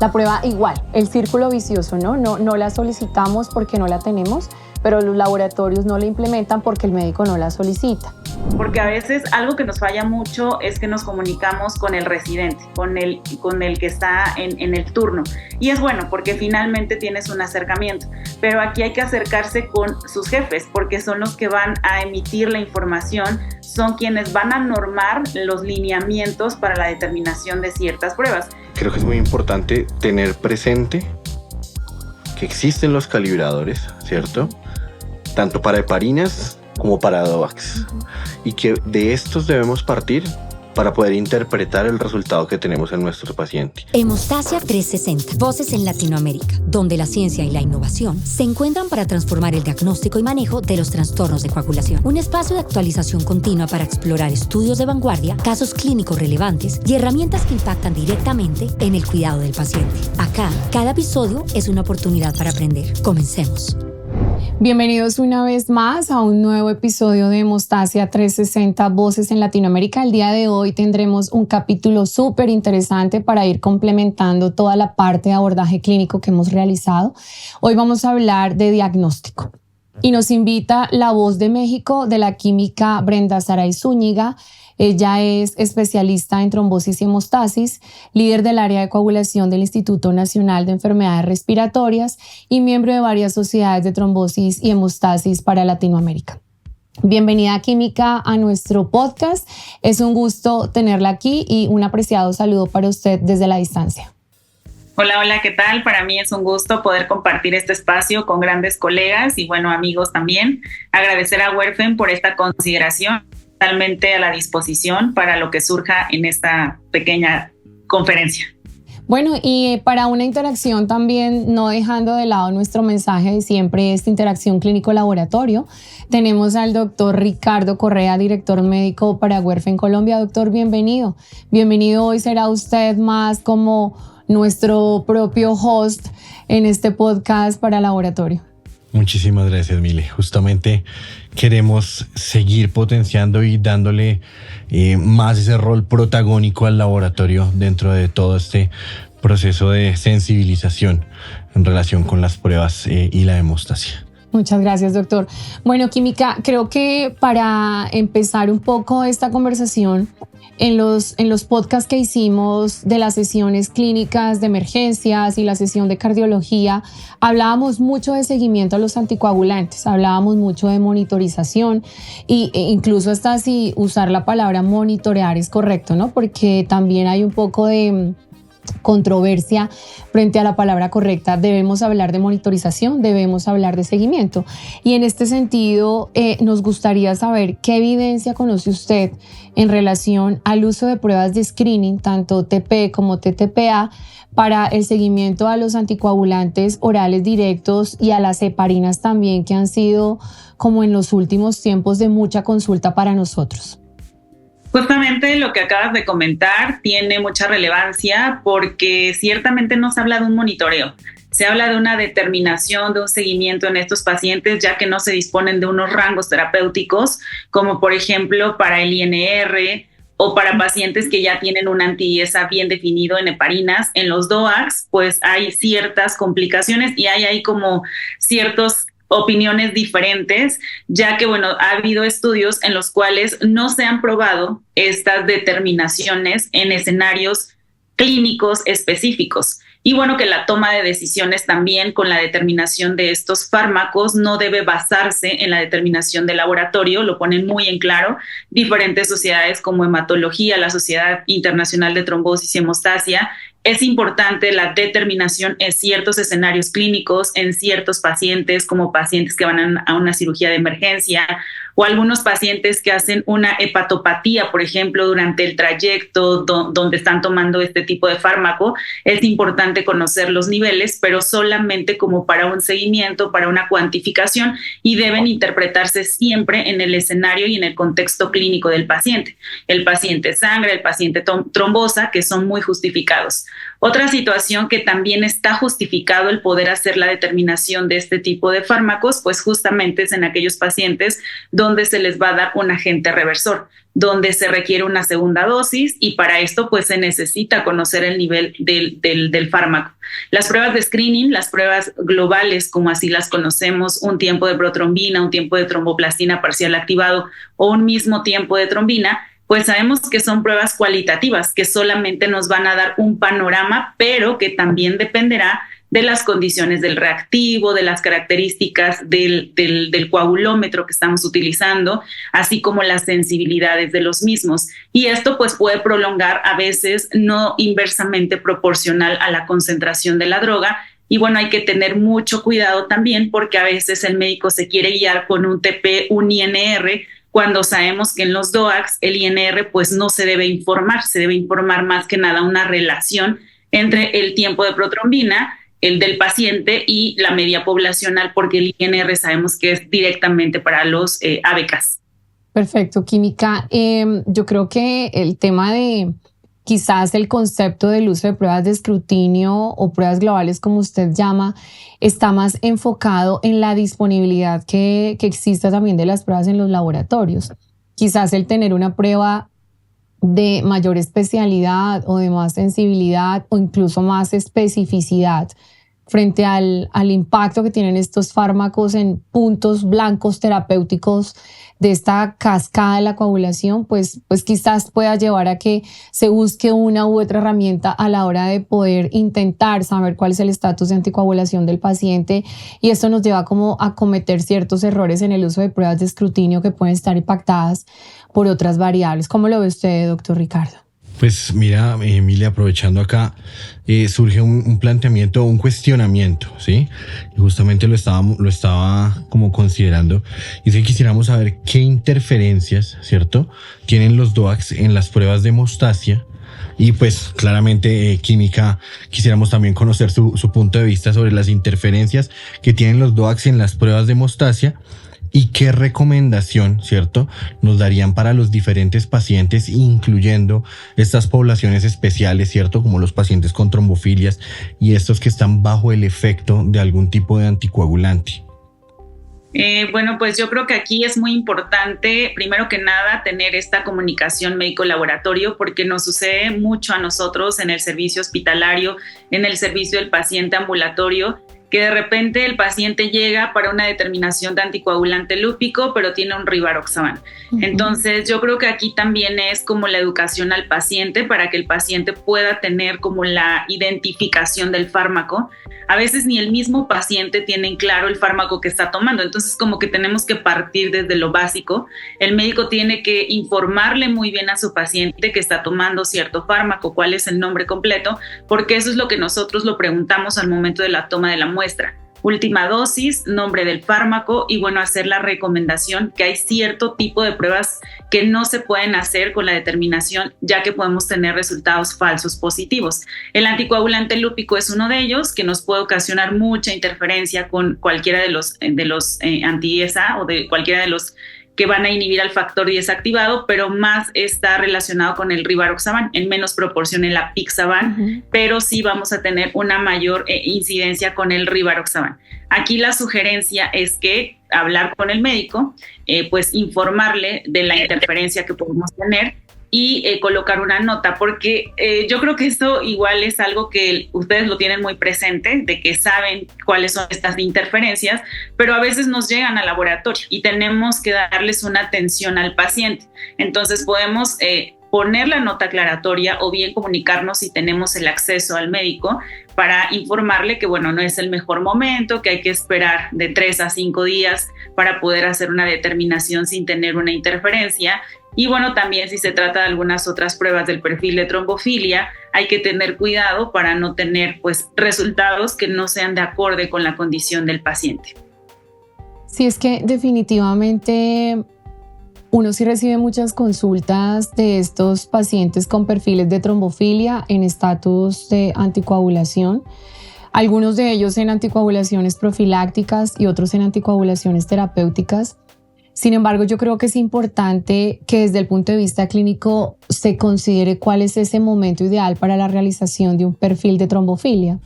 La prueba igual, el círculo vicioso, ¿no? No la solicitamos porque no la tenemos, pero los laboratorios no la implementan porque el médico no la solicita. Porque a veces algo que nos falla mucho es que nos comunicamos con el residente, con el que está en el turno. Y es bueno porque finalmente tienes un acercamiento, pero aquí hay que acercarse con sus jefes porque son los que van a emitir la información, son quienes van a normar los lineamientos para la determinación de ciertas pruebas. Creo que es muy importante tener presente que existen los calibradores, ¿cierto? Tanto para heparinas como para DOACs. Y que de estos debemos partir para poder interpretar el resultado que tenemos en nuestro paciente. Hemostasia 360, Voces en Latinoamérica, donde la ciencia y la innovación se encuentran para transformar el diagnóstico y manejo de los trastornos de coagulación. Un espacio de actualización continua para explorar estudios de vanguardia, casos clínicos relevantes y herramientas que impactan directamente en el cuidado del paciente. Acá, cada episodio es una oportunidad para aprender. Comencemos. Bienvenidos una vez más a un nuevo episodio de Hemostasia 360 Voces en Latinoamérica. El día de hoy tendremos un capítulo súper interesante para ir complementando toda la parte de abordaje clínico que hemos realizado. Hoy vamos a hablar de diagnóstico y nos invita la voz de México de la química Brenda Saray Zúñiga. Ella es especialista en trombosis y hemostasis, líder del área de coagulación del Instituto Nacional de Enfermedades Respiratorias y miembro de varias sociedades de trombosis y hemostasis para Latinoamérica. Bienvenida, Química, a nuestro podcast. Es un gusto tenerla aquí y un apreciado saludo para usted desde la distancia. Hola, ¿qué tal? Para mí es un gusto poder compartir este espacio con grandes colegas y, amigos también. Agradecer a Werfen por esta consideración. Totalmente a la disposición para lo que surja en esta pequeña conferencia. Bueno, y para una interacción también, no dejando de lado nuestro mensaje de siempre, esta interacción clínico-laboratorio, tenemos al doctor Ricardo Correa, director médico para Werfen Colombia. Doctor, bienvenido. Bienvenido, hoy será usted más como nuestro propio host en este podcast para laboratorio. Muchísimas gracias, Mile. Justamente queremos seguir potenciando y dándole más ese rol protagónico al laboratorio dentro de todo este proceso de sensibilización en relación con las pruebas y la hemostasia. Muchas gracias, doctor. Bueno, Química, creo que para empezar un poco esta conversación, en los podcasts que hicimos de las sesiones clínicas de emergencias y la sesión de cardiología, hablábamos mucho de seguimiento a los anticoagulantes, hablábamos mucho de monitorización e incluso hasta si usar la palabra monitorear es correcto, ¿no? Porque también hay un poco de controversia frente a la palabra correcta. Debemos hablar de monitorización, debemos hablar de seguimiento. Y en este sentido, nos gustaría saber qué evidencia conoce usted en relación al uso de pruebas de screening, tanto TP como TTPA, para el seguimiento a los anticoagulantes orales directos y a las heparinas también, que han sido como en los últimos tiempos de mucha consulta para nosotros. Justamente lo que acabas de comentar tiene mucha relevancia porque ciertamente no se habla de un monitoreo, se habla de una determinación, de un seguimiento en estos pacientes, ya que no se disponen de unos rangos terapéuticos, como por ejemplo para el INR o para pacientes que ya tienen un anti-IESA bien definido en heparinas. En los DOACs, pues hay ciertas complicaciones y hay ahí como ciertos opiniones diferentes, ya que ha habido estudios en los cuales no se han probado estas determinaciones en escenarios clínicos específicos. Y que la toma de decisiones también con la determinación de estos fármacos no debe basarse en la determinación del laboratorio, lo ponen muy en claro diferentes sociedades como hematología, la Sociedad Internacional de Trombosis y Hemostasia. Es importante la determinación en ciertos escenarios clínicos, en ciertos pacientes, como pacientes que van a una cirugía de emergencia o algunos pacientes que hacen una hepatopatía, por ejemplo, durante el trayecto donde están tomando este tipo de fármaco. Es importante conocer los niveles, pero solamente como para un seguimiento, para una cuantificación, y deben interpretarse siempre en el escenario y en el contexto clínico del paciente. El paciente sangra, el paciente trombosa, que son muy justificados. Otra situación que también está justificado el poder hacer la determinación de este tipo de fármacos, pues justamente es en aquellos pacientes donde se les va a dar un agente reversor, donde se requiere una segunda dosis, y para esto pues se necesita conocer el nivel del fármaco. Las pruebas de screening, las pruebas globales, como así las conocemos, un tiempo de protrombina, un tiempo de tromboplastina parcial activado o un mismo tiempo de trombina, pues sabemos que son pruebas cualitativas, que solamente nos van a dar un panorama, pero que también dependerá de las condiciones del reactivo, de las características del coagulómetro que estamos utilizando, así como las sensibilidades de los mismos. Y esto pues puede prolongar a veces no inversamente proporcional a la concentración de la droga. Y bueno, hay que tener mucho cuidado también, porque a veces el médico se quiere guiar con un TP, un INR, cuando sabemos que en los DOACs el INR pues no se debe informar, se debe informar más que nada una relación entre el tiempo de protrombina, el del paciente, y la media poblacional, porque el INR sabemos que es directamente para los ABCs. Perfecto, Química. Yo creo que el tema de quizás el concepto del uso de pruebas de escrutinio o pruebas globales, como usted llama, está más enfocado en la disponibilidad que exista también de las pruebas en los laboratorios. Quizás el tener una prueba de mayor especialidad o de más sensibilidad o incluso más especificidad frente al impacto que tienen estos fármacos en puntos blancos terapéuticos de esta cascada de la coagulación, pues quizás pueda llevar a que se busque una u otra herramienta a la hora de poder intentar saber cuál es el estatus de anticoagulación del paciente, y esto nos lleva como a cometer ciertos errores en el uso de pruebas de escrutinio que pueden estar impactadas por otras variables. ¿Cómo lo ve usted, doctor Ricardo? Pues mira, Emilia, aprovechando acá, surge un planteamiento, un cuestionamiento, ¿sí? Y justamente lo estaba como considerando. Y es que quisiéramos saber qué interferencias, ¿cierto?, tienen los DOACs en las pruebas de hemostasia. Y pues claramente, Química, quisiéramos también conocer su punto de vista sobre las interferencias que tienen los DOACs en las pruebas de hemostasia. ¿Y qué recomendación, cierto, nos darían para los diferentes pacientes, incluyendo estas poblaciones especiales, cierto, como los pacientes con trombofilias y estos que están bajo el efecto de algún tipo de anticoagulante? Bueno, pues yo creo que aquí es muy importante, primero que nada, tener esta comunicación médico-laboratorio, porque nos sucede mucho a nosotros en el servicio hospitalario, en el servicio del paciente ambulatorio, que de repente el paciente llega para una determinación de anticoagulante lúpico, pero tiene un rivaroxaban. Entonces, yo creo que aquí también es como la educación al paciente para que el paciente pueda tener como la identificación del fármaco. A veces ni el mismo paciente tiene claro el fármaco que está tomando, entonces como que tenemos que partir desde lo básico. El médico tiene que informarle muy bien a su paciente que está tomando cierto fármaco, cuál es el nombre completo, porque eso es lo que nosotros lo preguntamos al momento de la toma de la muestra. Última dosis, nombre del fármaco, y bueno, hacer la recomendación que hay cierto tipo de pruebas que no se pueden hacer con la determinación, ya que podemos tener resultados falsos positivos. El anticoagulante lúpico es uno de ellos, que nos puede ocasionar mucha interferencia con cualquiera de los anti-ESA o de cualquiera de los que van a inhibir al factor 10 activado, pero más está relacionado con el rivaroxaban, en menos proporción el apixaban, pero sí vamos a tener una mayor incidencia con el rivaroxaban. Aquí la sugerencia es que hablar con el médico, pues informarle de la interferencia que podemos tener y colocar una nota, porque yo creo que esto igual es algo que ustedes lo tienen muy presente, de que saben cuáles son estas interferencias, pero a veces nos llegan al laboratorio y tenemos que darles una atención al paciente. Entonces podemos poner la nota aclaratoria o bien comunicarnos si tenemos el acceso al médico para informarle que bueno, no es el mejor momento, que hay que esperar de 3 a 5 días para poder hacer una determinación sin tener una interferencia. Y bueno, también si se trata de algunas otras pruebas del perfil de trombofilia, hay que tener cuidado para no tener pues resultados que no sean de acorde con la condición del paciente. Sí, es que definitivamente uno sí recibe muchas consultas de estos pacientes con perfiles de trombofilia en estatus de anticoagulación, algunos de ellos en anticoagulaciones profilácticas y otros en anticoagulaciones terapéuticas. Sin embargo, yo creo que es importante que desde el punto de vista clínico se considere cuál es ese momento ideal para la realización de un perfil de trombofilia.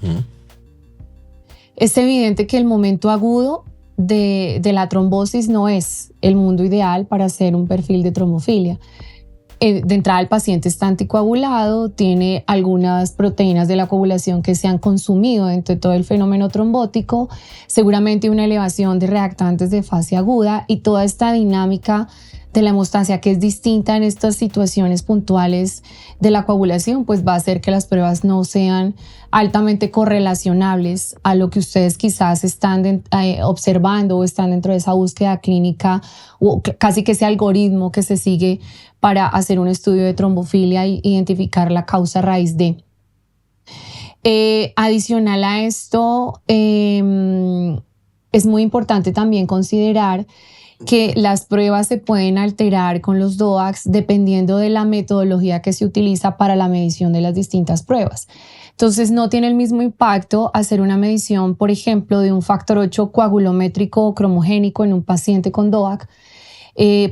Es evidente que el momento agudo de la trombosis no es el mundo ideal para hacer un perfil de trombofilia. De entrada, el paciente está anticoagulado, tiene algunas proteínas de la coagulación que se han consumido dentro de todo el fenómeno trombótico, seguramente una elevación de reactantes de fase aguda, y toda esta dinámica de la hemostasia, que es distinta en estas situaciones puntuales de la coagulación, pues va a hacer que las pruebas no sean altamente correlacionables a lo que ustedes quizás están observando o están dentro de esa búsqueda clínica, o casi que ese algoritmo que se sigue para hacer un estudio de trombofilia e identificar la causa raíz de. Adicional a esto, es muy importante también considerar que las pruebas se pueden alterar con los DOACs dependiendo de la metodología que se utiliza para la medición de las distintas pruebas. Entonces, no tiene el mismo impacto hacer una medición, por ejemplo, de un factor 8 coagulométrico o cromogénico en un paciente con DOAC.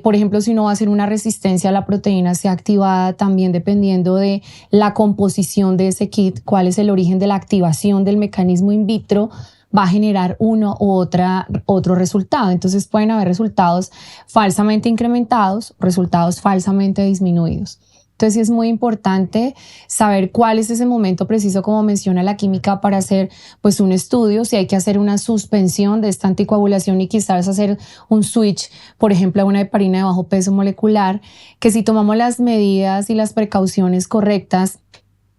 Por ejemplo, si uno va a hacer una resistencia a la proteína C activada, también dependiendo de la composición de ese kit, cuál es el origen de la activación del mecanismo in vitro, va a generar uno u otro resultado. Entonces pueden haber resultados falsamente incrementados, resultados falsamente disminuidos. Entonces sí es muy importante saber cuál es ese momento preciso, como menciona la química, para hacer pues un estudio, si hay que hacer una suspensión de esta anticoagulación y quizás hacer un switch, por ejemplo, a una heparina de bajo peso molecular, que si tomamos las medidas y las precauciones correctas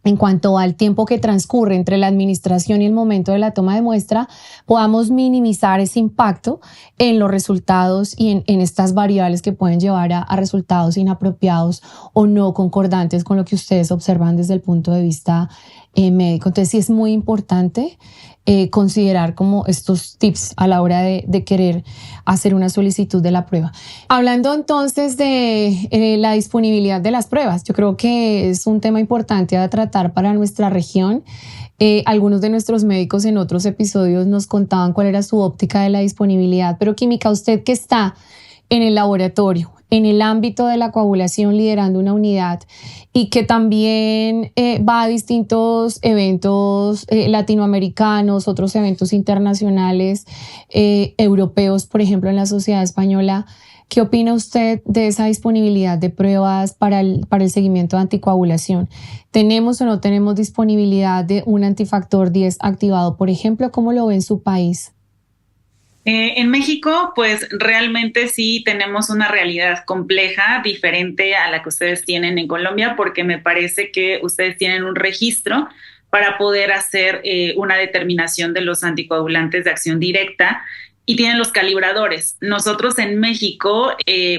en cuanto al tiempo que transcurre entre la administración y el momento de la toma de muestra, podamos minimizar ese impacto en los resultados y en estas variables que pueden llevar a resultados inapropiados o no concordantes con lo que ustedes observan desde el punto de vista médico. Entonces sí es muy importante considerar como estos tips a la hora de querer hacer una solicitud de la prueba. Hablando entonces de la disponibilidad de las pruebas, yo creo que es un tema importante a tratar para nuestra región. Algunos de nuestros médicos en otros episodios nos contaban cuál era su óptica de la disponibilidad, pero Química, usted que está en el laboratorio, en el ámbito de la coagulación, liderando una unidad y que también va a distintos eventos latinoamericanos, otros eventos internacionales, europeos, por ejemplo, en la Sociedad Española. ¿Qué opina usted de esa disponibilidad de pruebas para el seguimiento de anticoagulación? ¿Tenemos o no tenemos disponibilidad de un antifactor 10 activado, por ejemplo? ¿Cómo lo ve en su país? En México, pues realmente sí tenemos una realidad compleja, diferente a la que ustedes tienen en Colombia, porque me parece que ustedes tienen un registro para poder hacer una determinación de los anticoagulantes de acción directa y tienen los calibradores. Nosotros en México,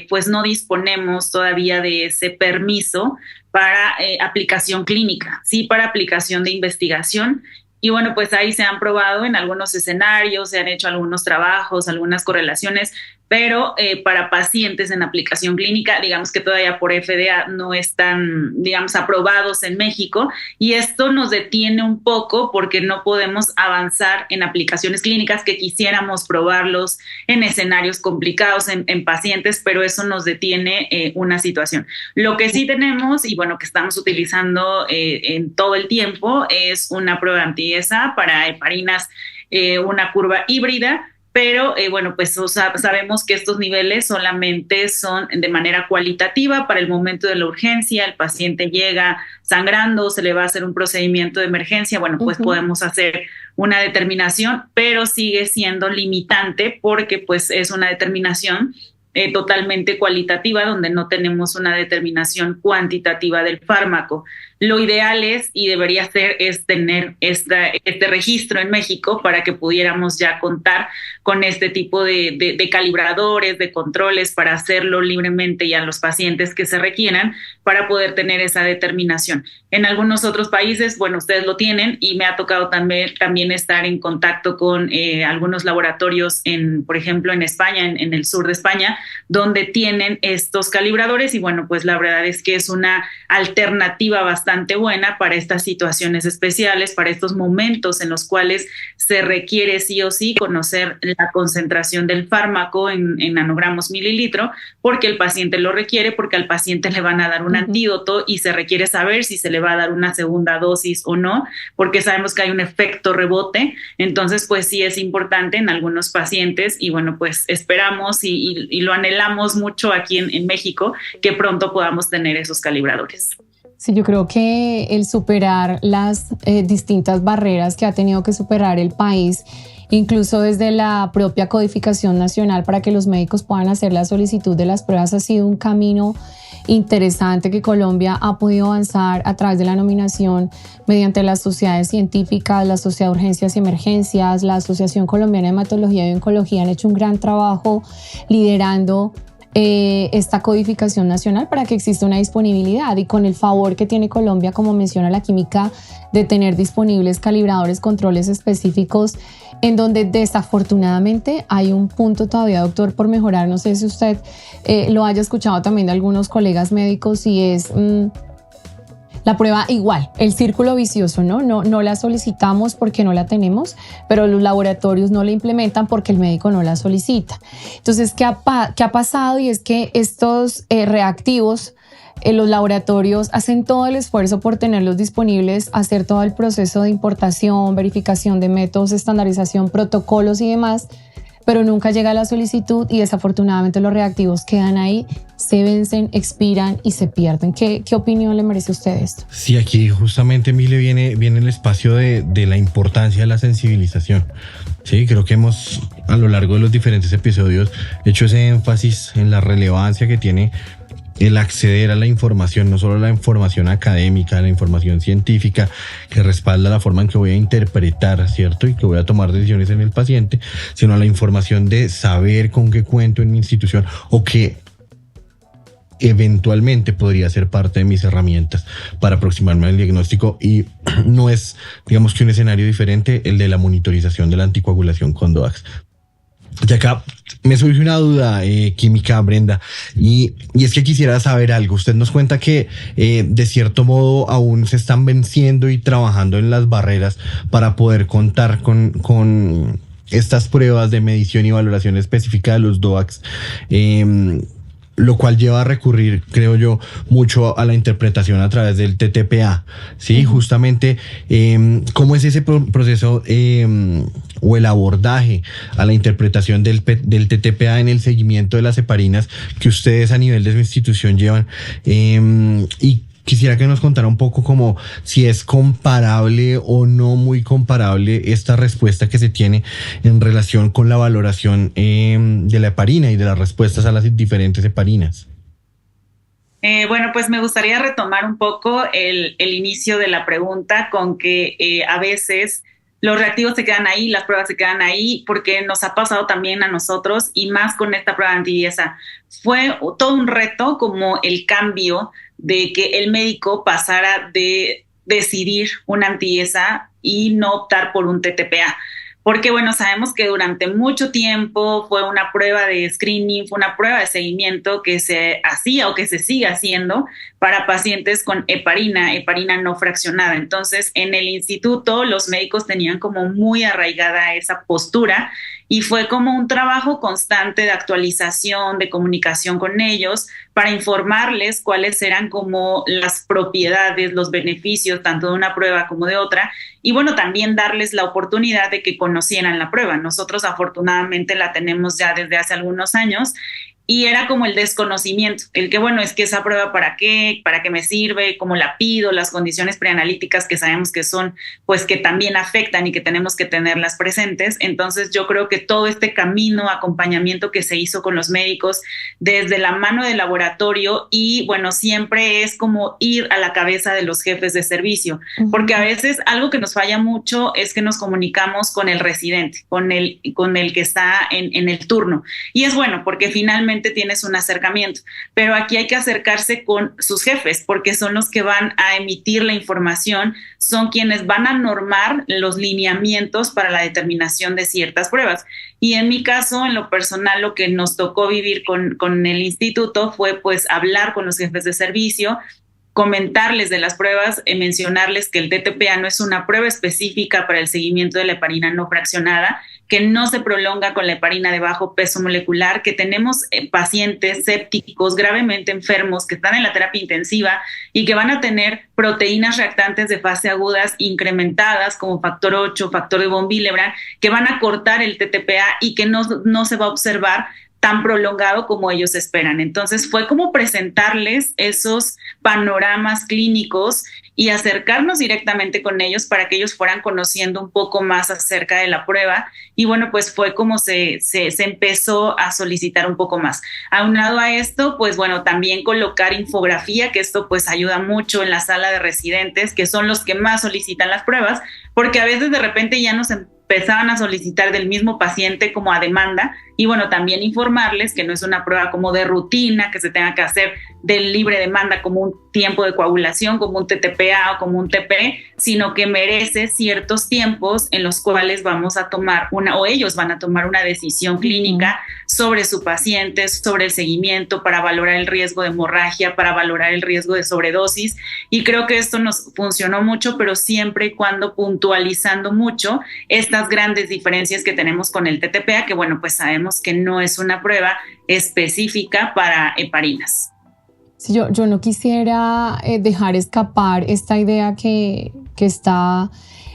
pues no disponemos todavía de ese permiso para aplicación clínica, sí para aplicación de investigación. Y bueno, pues ahí se han probado en algunos escenarios, se han hecho algunos trabajos, algunas correlaciones, pero para pacientes en aplicación clínica, digamos que todavía por FDA no están, digamos, aprobados en México, y esto nos detiene un poco porque no podemos avanzar en aplicaciones clínicas que quisiéramos probarlos en escenarios complicados en pacientes, pero eso nos detiene una situación. Lo que sí tenemos, y bueno, que estamos utilizando en todo el tiempo, es una prueba anti-ESA para heparinas, una curva híbrida, pero bueno, pues sabemos que estos niveles solamente son de manera cualitativa para el momento de la urgencia. El paciente llega sangrando, se le va a hacer un procedimiento de emergencia, bueno, pues podemos hacer una determinación, pero sigue siendo limitante porque pues es una determinación totalmente cualitativa, donde no tenemos una determinación cuantitativa del fármaco. Lo ideal es, y debería ser, es tener este registro en México para que pudiéramos ya contar con este tipo de calibradores, de controles, para hacerlo libremente y a los pacientes que se requieran para poder tener esa determinación. En algunos otros países, bueno, ustedes lo tienen, y me ha tocado también estar en contacto con algunos laboratorios, por ejemplo, en España, en el sur de España, donde tienen estos calibradores, y bueno, pues la verdad es que es una alternativa bastante bastante buena para estas situaciones especiales, para estos momentos en los cuales se requiere sí o sí conocer la concentración del fármaco en nanogramos mililitro, porque el paciente lo requiere, porque al paciente le van a dar un antídoto y se requiere saber si se le va a dar una segunda dosis o no, porque sabemos que hay un efecto rebote. Entonces, pues sí es importante en algunos pacientes y bueno, pues esperamos y lo anhelamos mucho aquí en México, que pronto podamos tener esos calibradores. Sí, yo creo que el superar las distintas barreras que ha tenido que superar el país, incluso desde la propia codificación nacional para que los médicos puedan hacer la solicitud de las pruebas, ha sido un camino interesante que Colombia ha podido avanzar a través de la nominación mediante las sociedades científicas, la Sociedad de Urgencias y Emergencias, la Asociación Colombiana de Hematología y Oncología han hecho un gran trabajo liderando esta codificación nacional para que exista una disponibilidad, y con el favor que tiene Colombia, como menciona la química, de tener disponibles calibradores, controles específicos, en donde desafortunadamente hay un punto todavía, doctor, por mejorar. No sé si usted lo haya escuchado también de algunos colegas médicos, y es la prueba igual, el círculo vicioso, ¿no? No la solicitamos porque no la tenemos, pero los laboratorios no la implementan porque el médico no la solicita. Entonces, ¿qué ha pasado? Y es que estos reactivos, los laboratorios hacen todo el esfuerzo por tenerlos disponibles, hacer todo el proceso de importación, verificación de métodos, estandarización, protocolos y demás, pero nunca llega la solicitud y desafortunadamente los reactivos quedan ahí, se vencen, expiran y se pierden. ¿Qué opinión le merece a usted esto? Sí, aquí justamente, Mile, viene el espacio de la importancia de la sensibilización. Sí, creo que hemos a lo largo de los diferentes episodios hecho ese énfasis en la relevancia que tiene el acceder a la información, no solo la información académica, la información científica que respalda la forma en que voy a interpretar, ¿cierto? Y que voy a tomar decisiones en el paciente, sino la información de saber con qué cuento en mi institución o que eventualmente podría ser parte de mis herramientas para aproximarme al diagnóstico. Y no es, digamos, que un escenario diferente el de la monitorización de la anticoagulación con DOACs. Y acá me surge una duda, química, Brenda, y es que quisiera saber algo. Usted nos cuenta que de cierto modo aún se están venciendo y trabajando en las barreras para poder contar con estas pruebas de medición y valoración específica de los DOACs, lo cual lleva a recurrir, creo yo, mucho a la interpretación a través del TTPA, ¿sí? Justamente, ¿cómo es ese proceso o el abordaje a la interpretación del TTPA en el seguimiento de las heparinas que ustedes a nivel de su institución llevan? Y quisiera que nos contara un poco como si es comparable o no muy comparable esta respuesta que se tiene en relación con la valoración de la heparina y de las respuestas a las diferentes heparinas. Bueno, pues me gustaría retomar un poco el inicio de la pregunta con que a veces los reactivos se quedan ahí, las pruebas se quedan ahí, porque nos ha pasado también a nosotros y más con esta prueba anti-IESA. Fue todo un reto como el cambio de que el médico pasara de decidir una anti-IESA y no optar por un TTPA. Porque, bueno, sabemos que durante mucho tiempo fue una prueba de screening, fue una prueba de seguimiento que se hacía o que se sigue haciendo para pacientes con heparina no fraccionada. Entonces, en el instituto, los médicos tenían como muy arraigada esa postura y fue como un trabajo constante de actualización, de comunicación con ellos para informarles cuáles eran como las propiedades, los beneficios, tanto de una prueba como de otra. Y bueno, también darles la oportunidad de que conocieran la prueba. Nosotros afortunadamente la tenemos ya desde hace algunos años y era como el desconocimiento, el que bueno, es que esa prueba para qué me sirve, cómo la pido, las condiciones preanalíticas que sabemos que son, pues que también afectan y que tenemos que tenerlas presentes. Entonces yo creo que todo este camino, acompañamiento que se hizo con los médicos desde la mano del laboratorio y bueno, siempre es como ir a la cabeza de los jefes de servicio, porque a veces algo que nos falla mucho es que nos comunicamos con el residente, con el que está en el turno. Y es bueno, porque finalmente tienes un acercamiento, pero aquí hay que acercarse con sus jefes porque son los que van a emitir la información, son quienes van a normar los lineamientos para la determinación de ciertas pruebas. Y en mi caso, en lo personal, lo que nos tocó vivir con el instituto fue pues hablar con los jefes de servicio comentarles de las pruebas, mencionarles que el TTPA no es una prueba específica para el seguimiento de la heparina no fraccionada, que no se prolonga con la heparina de bajo peso molecular, que tenemos pacientes sépticos gravemente enfermos que están en la terapia intensiva y que van a tener proteínas reactantes de fase agudas incrementadas como factor 8, factor de von Willebrand, que van a cortar el TTPA y que no se va a observar tan prolongado como ellos esperan. Entonces fue como presentarles esos panoramas clínicos y acercarnos directamente con ellos para que ellos fueran conociendo un poco más acerca de la prueba. Y bueno, pues fue como se empezó a solicitar un poco más. Aunado a esto, pues bueno, también colocar infografía, que esto pues ayuda mucho en la sala de residentes, que son los que más solicitan las pruebas, porque a veces de repente ya nos empezaban a solicitar del mismo paciente como a demanda. Y bueno, también informarles que no es una prueba como de rutina que se tenga que hacer de libre demanda como un tiempo de coagulación, como un TTPA o como un TP, sino que merece ciertos tiempos en los cuales vamos a tomar ellos van a tomar una decisión clínica sobre su paciente, sobre el seguimiento, para valorar el riesgo de hemorragia, para valorar el riesgo de sobredosis. Y creo que esto nos funcionó mucho, pero siempre y cuando puntualizando mucho estas grandes diferencias que tenemos con el TTPA, que bueno, pues sabemos que no es una prueba específica para heparinas. Sí, yo no quisiera dejar escapar esta idea que está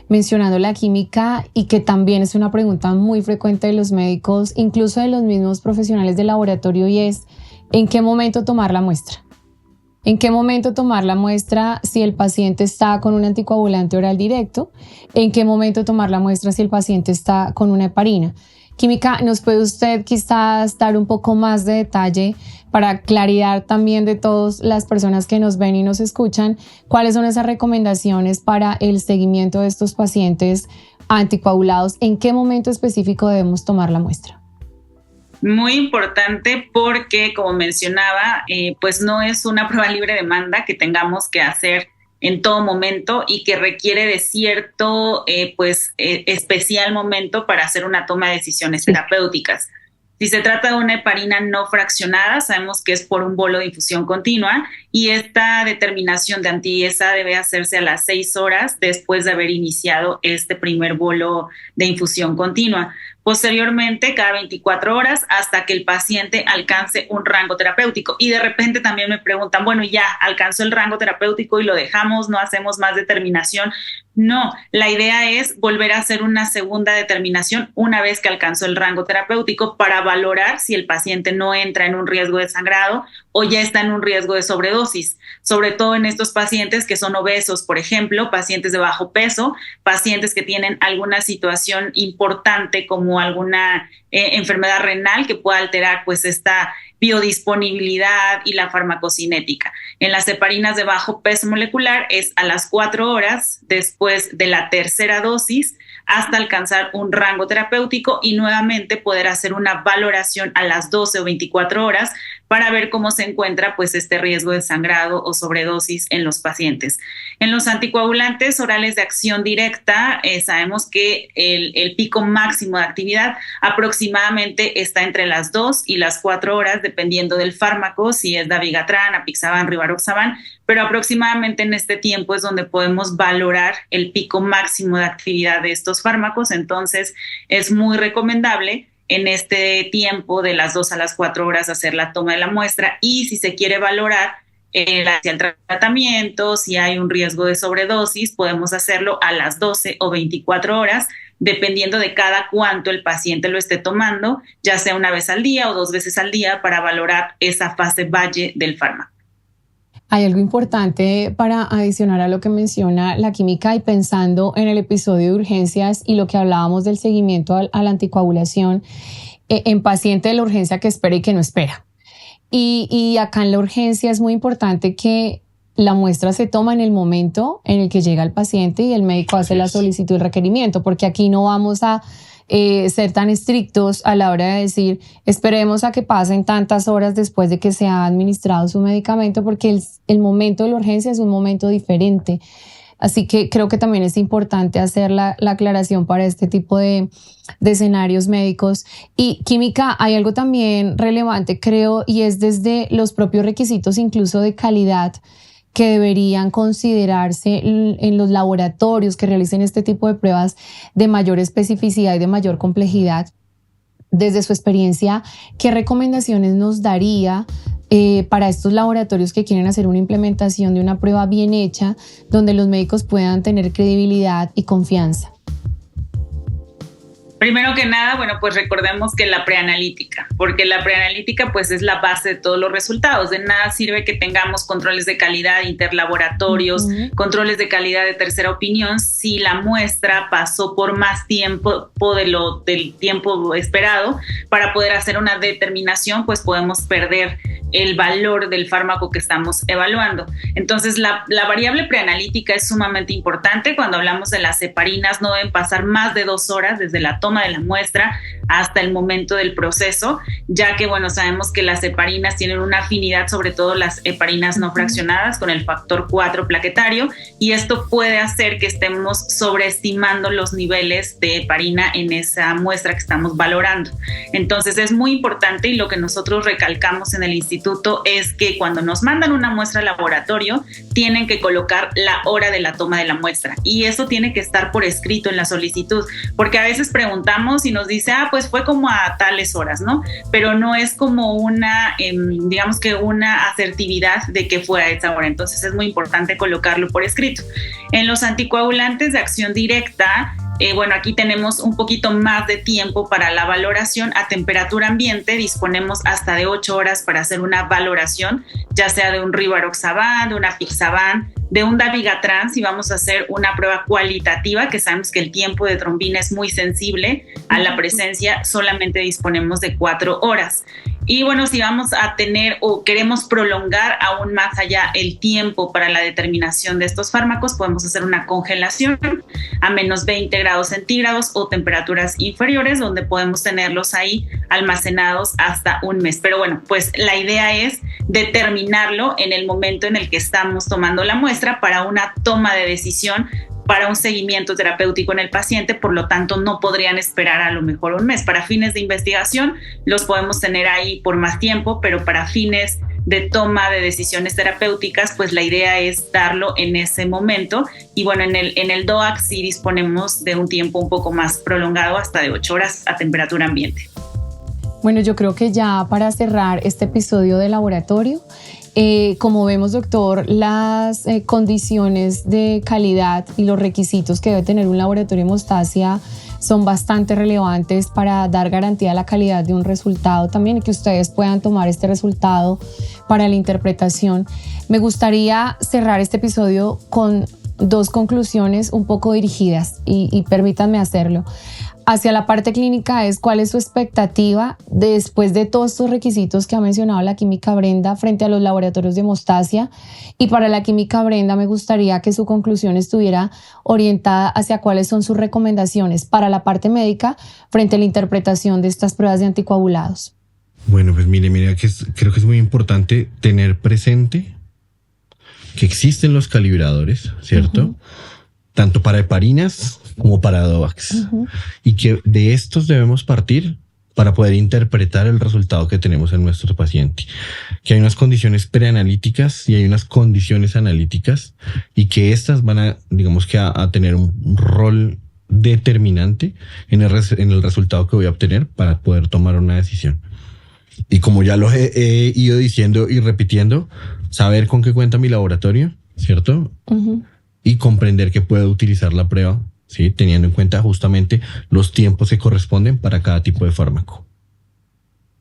mencionando la química y que también es una pregunta muy frecuente de los médicos, incluso de los mismos profesionales del laboratorio, y es ¿en qué momento tomar la muestra? ¿En qué momento tomar la muestra si el paciente está con un anticoagulante oral directo? ¿En qué momento tomar la muestra si el paciente está con una heparina? Química, ¿nos puede usted quizás dar un poco más de detalle para claridad también de todas las personas que nos ven y nos escuchan? ¿Cuáles son esas recomendaciones para el seguimiento de estos pacientes anticoagulados? ¿En qué momento específico debemos tomar la muestra? Muy importante porque, como mencionaba, pues no es una prueba libre demanda que tengamos que hacer en todo momento y que requiere de cierto especial momento para hacer una toma de decisiones terapéuticas. Si se trata de una heparina no fraccionada, sabemos que es por un bolo de infusión continua y esta determinación de anti-IESA debe hacerse a las 6 horas después de haber iniciado este primer bolo de infusión continua. Posteriormente, cada 24 horas hasta que el paciente alcance un rango terapéutico. Y de repente también me preguntan, bueno, ya alcanzó el rango terapéutico y lo dejamos, no hacemos más determinación. No, la idea es volver a hacer una segunda determinación una vez que alcanzó el rango terapéutico para valorar si el paciente no entra en un riesgo de sangrado o ya está en un riesgo de sobredosis, sobre todo en estos pacientes que son obesos, por ejemplo, pacientes de bajo peso, pacientes que tienen alguna situación importante como alguna enfermedad renal que pueda alterar pues esta biodisponibilidad y la farmacocinética. En las heparinas de bajo peso molecular es a las 4 horas después de la tercera dosis hasta alcanzar un rango terapéutico y nuevamente poder hacer una valoración a las 12 o 24 horas para ver cómo se encuentra pues este riesgo de sangrado o sobredosis en los pacientes. En los anticoagulantes orales de acción directa sabemos que el pico máximo de actividad aproximadamente está entre las 2 y las 4 horas dependiendo del fármaco, si es dabigatran, apixaban, rivaroxaban, pero aproximadamente en este tiempo es donde podemos valorar el pico máximo de actividad de estos fármacos. Entonces es muy recomendable en este tiempo de las 2 a las 4 horas hacer la toma de la muestra y si se quiere valorar hacia el tratamiento, si hay un riesgo de sobredosis, podemos hacerlo a las 12 o 24 horas, dependiendo de cada cuánto el paciente lo esté tomando, ya sea una vez al día o 2 veces al día para valorar esa fase valle del fármaco. Hay algo importante para adicionar a lo que menciona la química y pensando en el episodio de urgencias y lo que hablábamos del seguimiento a la anticoagulación en paciente de la urgencia que espera y que no espera. Y acá en la urgencia es muy importante que la muestra se toma en el momento en el que llega el paciente y el médico hace la solicitud y el requerimiento, porque aquí no vamos a ser tan estrictos a la hora de decir esperemos a que pasen tantas horas después de que se ha administrado su medicamento, porque el momento de la urgencia es un momento diferente. Así que creo que también es importante hacer la aclaración para este tipo de escenarios médicos. Y química, hay algo también relevante, creo, y es desde los propios requisitos incluso de calidad que deberían considerarse en los laboratorios que realicen este tipo de pruebas de mayor especificidad y de mayor complejidad? Desde su experiencia, ¿qué recomendaciones nos daría para estos laboratorios que quieren hacer una implementación de una prueba bien hecha, donde los médicos puedan tener credibilidad y confianza? Primero que nada, bueno, pues recordemos que la preanalítica, porque la preanalítica pues es la base de todos los resultados. De nada sirve que tengamos controles de calidad interlaboratorios, controles de calidad de tercera opinión, si la muestra pasó por más tiempo del tiempo esperado. Para poder hacer una determinación, pues podemos perder el valor del fármaco que estamos evaluando. Entonces, la variable preanalítica es sumamente importante. Cuando hablamos de las heparinas, no deben pasar más de 2 horas desde la toma de la muestra hasta el momento del proceso, ya que, bueno, sabemos que las heparinas tienen una afinidad, sobre todo las heparinas no fraccionadas, con el factor 4 plaquetario, y esto puede hacer que estemos sobreestimando los niveles de heparina en esa muestra que estamos valorando. Entonces, es muy importante, y lo que nosotros recalcamos en el instituto es que cuando nos mandan una muestra al laboratorio, tienen que colocar la hora de la toma de la muestra, y eso tiene que estar por escrito en la solicitud, porque a veces preguntamos y nos dice, pues fue como a tales horas, ¿no? Pero no es como una, digamos que una asertividad de que fue a esa hora. Entonces es muy importante colocarlo por escrito. En los anticoagulantes de acción directa, bueno, aquí tenemos un poquito más de tiempo para la valoración. A temperatura ambiente disponemos hasta de 8 horas para hacer una valoración, ya sea de un rivaroxaban, de una apixaban, de un dabigatran, si vamos a hacer una prueba cualitativa, que sabemos que el tiempo de trombina es muy sensible a la presencia, solamente disponemos de 4 horas. Y bueno, si vamos a tener o queremos prolongar aún más allá el tiempo para la determinación de estos fármacos, podemos hacer una congelación a menos 20 grados centígrados o temperaturas inferiores, donde podemos tenerlos ahí almacenados hasta un mes. Pero bueno, pues la idea es determinarlo en el momento en el que estamos tomando la muestra para una toma de decisión, para un seguimiento terapéutico en el paciente. Por lo tanto, no podrían esperar a lo mejor un mes. Para fines de investigación los podemos tener ahí por más tiempo, pero para fines de toma de decisiones terapéuticas, pues la idea es darlo en ese momento. Y bueno, en el DOAC sí disponemos de un tiempo un poco más prolongado, hasta de 8 horas a temperatura ambiente. Bueno, yo creo que ya para cerrar este episodio de laboratorio, como vemos, doctor, las condiciones de calidad y los requisitos que debe tener un laboratorio de hemostasia son bastante relevantes para dar garantía a la calidad de un resultado también, y que ustedes puedan tomar este resultado para la interpretación. Me gustaría cerrar este episodio con 2 conclusiones un poco dirigidas y permítanme hacerlo. Hacia la parte clínica es: ¿cuál es su expectativa después de todos estos requisitos que ha mencionado la química Brenda frente a los laboratorios de hemostasia? Y para la química Brenda, me gustaría que su conclusión estuviera orientada hacia cuáles son sus recomendaciones para la parte médica frente a la interpretación de estas pruebas de anticoagulados. Bueno, pues mira que creo que es muy importante tener presente que existen los calibradores, ¿cierto? Tanto para heparinas como para DOACs, y que de estos debemos partir para poder interpretar el resultado que tenemos en nuestro paciente, que hay unas condiciones preanalíticas y hay unas condiciones analíticas, y que estas van a, digamos que a tener un rol determinante en el resultado que voy a obtener para poder tomar una decisión. Y como ya lo he ido diciendo y repitiendo, saber con qué cuenta mi laboratorio, ¿cierto? Y comprender que puedo utilizar la prueba, ¿sí?, teniendo en cuenta justamente los tiempos que corresponden para cada tipo de fármaco.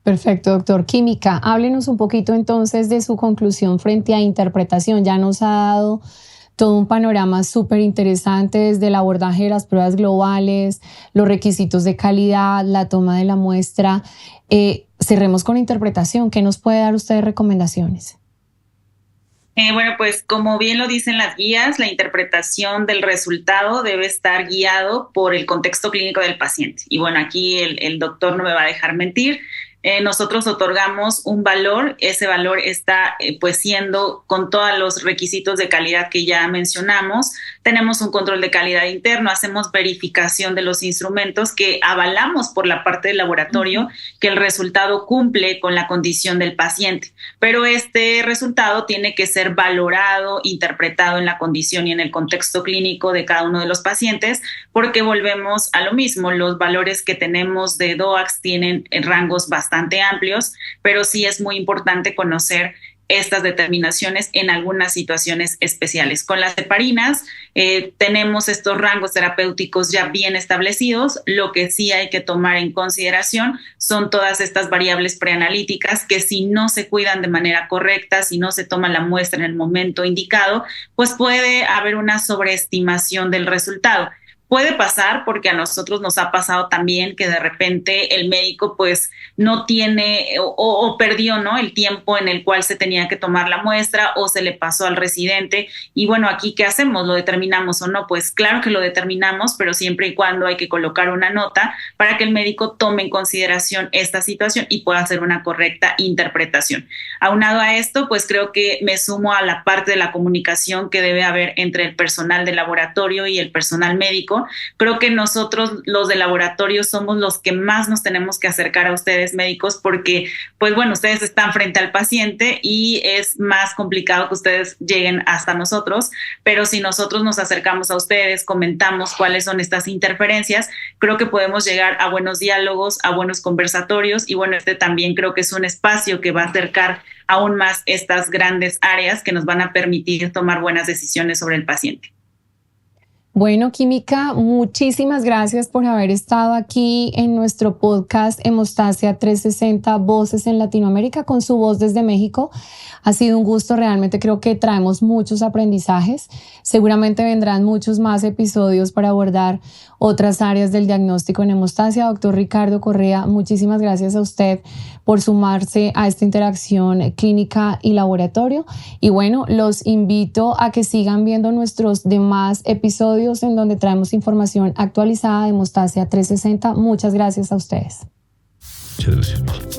Perfecto, doctor. Química, háblenos un poquito entonces de su conclusión frente a interpretación. Ya nos ha dado todo un panorama súper interesante desde el abordaje de las pruebas globales, los requisitos de calidad, la toma de la muestra. Cerremos con interpretación. ¿Qué nos puede dar usted de recomendaciones? Bueno, pues como bien lo dicen las guías, la interpretación del resultado debe estar guiado por el contexto clínico del paciente. Y bueno, aquí el doctor no me va a dejar mentir. nosotros otorgamos un valor, ese valor está pues siendo con todos los requisitos de calidad que ya mencionamos. Tenemos un control de calidad interno, hacemos verificación de los instrumentos que avalamos por la parte del laboratorio que el resultado cumple con la condición del paciente, pero este resultado tiene que ser valorado, interpretado en la condición y en el contexto clínico de cada uno de los pacientes, porque volvemos a lo mismo, los valores que tenemos de DOACs tienen rangos bastante amplios, pero sí es muy importante conocer estas determinaciones en algunas situaciones especiales. Con las heparinas tenemos estos rangos terapéuticos ya bien establecidos. Lo que sí hay que tomar en consideración son todas estas variables preanalíticas que si no se cuidan de manera correcta, si no se toma la muestra en el momento indicado, pues puede haber una sobreestimación del resultado. Puede pasar porque a nosotros nos ha pasado también que de repente el médico pues no tiene o perdió, ¿no?, el tiempo en el cual se tenía que tomar la muestra o se le pasó al residente. Y bueno, aquí ¿qué hacemos? ¿Lo determinamos o no? Pues claro que lo determinamos, pero siempre y cuando hay que colocar una nota para que el médico tome en consideración esta situación y pueda hacer una correcta interpretación. Aunado a esto, pues creo que me sumo a la parte de la comunicación que debe haber entre el personal de laboratorio y el personal médico. Creo que nosotros, los de laboratorio, somos los que más nos tenemos que acercar a ustedes médicos porque, pues bueno, ustedes están frente al paciente y es más complicado que ustedes lleguen hasta nosotros, pero si nosotros nos acercamos a ustedes, comentamos cuáles son estas interferencias, creo que podemos llegar a buenos diálogos, a buenos conversatorios y bueno, este también creo que es un espacio que va a acercar aún más estas grandes áreas que nos van a permitir tomar buenas decisiones sobre el paciente. Bueno, Química, muchísimas gracias por haber estado aquí en nuestro podcast Hemostasia 360, Voces en Latinoamérica, con su voz desde México. Ha sido un gusto, realmente creo que traemos muchos aprendizajes. Seguramente vendrán muchos más episodios para abordar otras áreas del diagnóstico en hemostasia. Doctor Ricardo Correa, muchísimas gracias a usted por sumarse a esta interacción clínica y laboratorio. Y bueno, los invito a que sigan viendo nuestros demás episodios en donde traemos información actualizada de Hemostasia 360. Muchas gracias a ustedes. Muchas gracias.